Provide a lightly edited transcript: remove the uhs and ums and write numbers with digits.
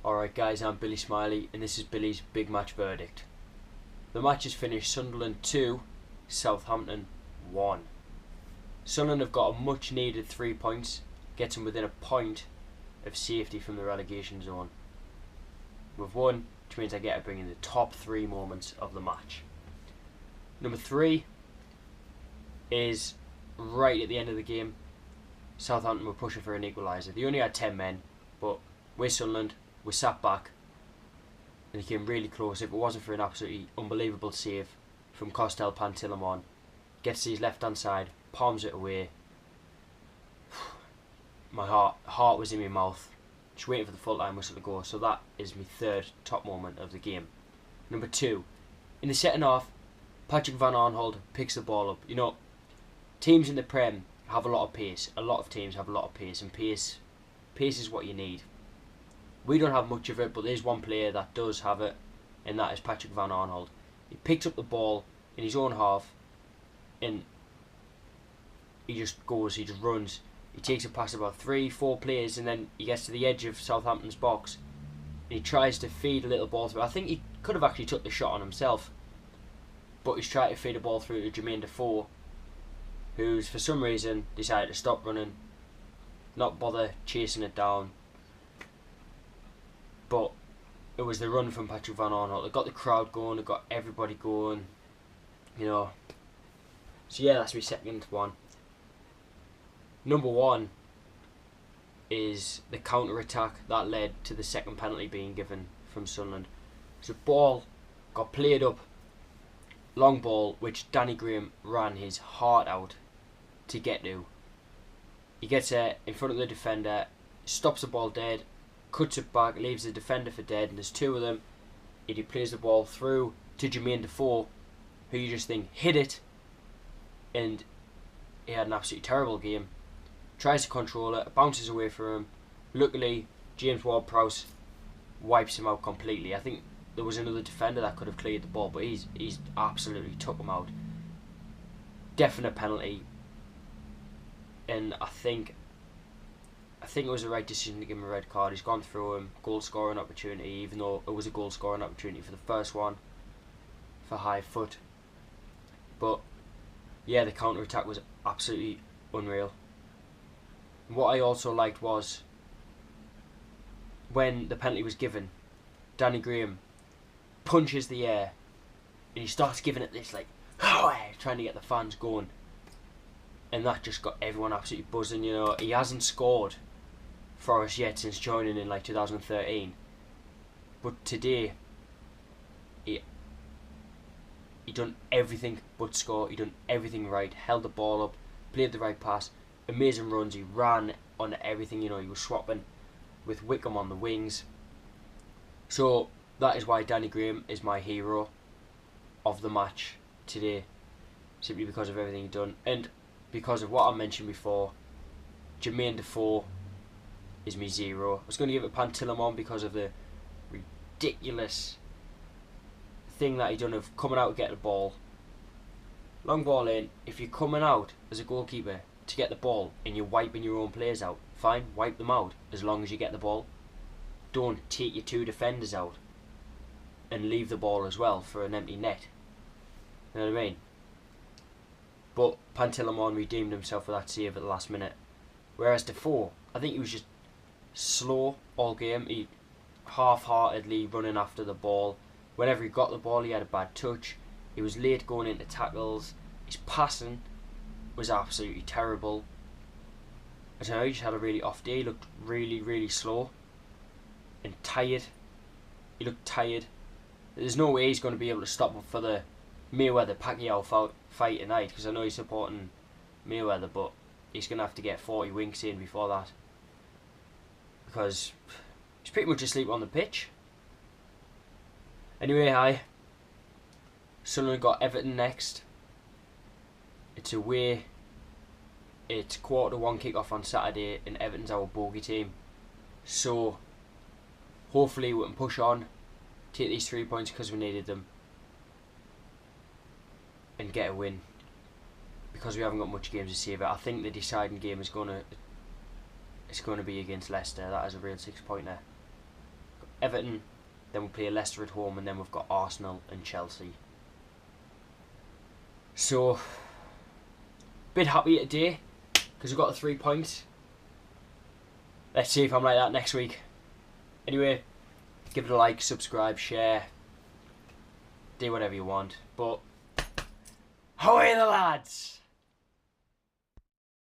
Alright guys, I'm Billy Smiley and this is Billy's Big Match Verdict. The match is finished Sunderland 2, Southampton 1. Sunderland have got a much needed 3 points, gets them within a point of safety from the relegation zone. We've won, which means I get to bring in the top 3 moments of the match. Number 3 is right at the end of the game. Southampton were pushing for an equaliser. They only had 10 men, but with Sunderland, we sat back and he came really close. If it wasn't for an absolutely unbelievable save from Costel Pantilimon, gets to his left hand side, palms it away. My heart was in my mouth, just waiting for the full time whistle to go. So that is my third top moment of the game. Number 2, in the second half, Patrick Van Aanholt picks the ball up. You know, teams in the Prem have a lot of pace. A lot of teams have a lot of pace, and pace is what you need. We don't have much of it, but there's one player that does have it, and that is Patrick Van Aanholt. He picks up the ball in his own half, and he just runs. He takes it past about 3-4 players, and then he gets to the edge of Southampton's box, and he tries to feed a little ball through. I think he could have actually took the shot on himself, but he's trying to feed a ball through to Jermaine Defoe, who's for some reason decided to stop running, not bother chasing it down. But it was the run from Patrick Van Aanholt. It got the crowd going, it got everybody going, you know. So yeah, that's my second one. Number 1 is the counter-attack that led to the second penalty being given from Sunderland. So the ball got played up, long ball, which Danny Graham ran his heart out to get to. He gets in front of the defender, stops the ball dead, cuts it back, leaves the defender for dead, and there's 2 of them. He plays the ball through to Jermaine Defoe, who you just think hit it, and he had an absolutely terrible game. Tries to control it, bounces away from him. Luckily, James Ward-Prowse wipes him out completely. I think there was another defender that could have cleared the ball, but he's absolutely took him out. Definite penalty, and I think it was the right decision to give him a red card. He's gone through him, goal scoring opportunity, even though it was a goal scoring opportunity for the first one for high foot. But yeah, the counter attack was absolutely unreal. And what I also liked was when the penalty was given, Danny Graham punches the air and he starts giving it this like trying to get the fans going, and that just got everyone absolutely buzzing. You know, he hasn't scored for us yet since joining in like 2013, but today he done everything but score. He done everything right, held the ball up, played the right pass, amazing runs. He ran on everything. You know, he was swapping with Wickham on the wings. So that is why Danny Graham is my hero of the match today, simply because of everything he done, and because of what I mentioned before. Jermaine Defoe is me 0. I was going to give it Pantilimon because of the ridiculous thing that he done of coming out to get the ball. Long ball in, if you're coming out as a goalkeeper to get the ball and you're wiping your own players out, fine, wipe them out as long as you get the ball. Don't take your 2 defenders out and leave the ball as well for an empty net. You know what I mean? But Pantilimon redeemed himself with that save at the last minute. Whereas Defoe, I think he was just slow all game. He half-heartedly running after the ball. Whenever he got the ball, he had a bad touch. He was late going into tackles. His passing was absolutely terrible. I don't know, he just had a really off day. He looked really, really slow and tired. He looked tired. There's no way he's going to be able to stop him for the Mayweather-Pacquiao fight tonight, because I know he's supporting Mayweather, but he's going to have to get 40 winks in before that, because he's pretty much asleep on the pitch. Anyway, Sunderland got Everton next. It's away. It's 1:15 kick-off on Saturday, and Everton's our bogey team. So hopefully we can push on, take these 3 points because we needed them, and get a win, because we haven't got much games to save it. I think the deciding game is going to be against Leicester. That is a real 6-pointer. Everton, then we'll play Leicester at home, and then we've got Arsenal and Chelsea. So, bit happy today because we got the 3 points. Let's see if I'm like that next week. Anyway, give it a like, subscribe, share, do whatever you want. But, how are the lads?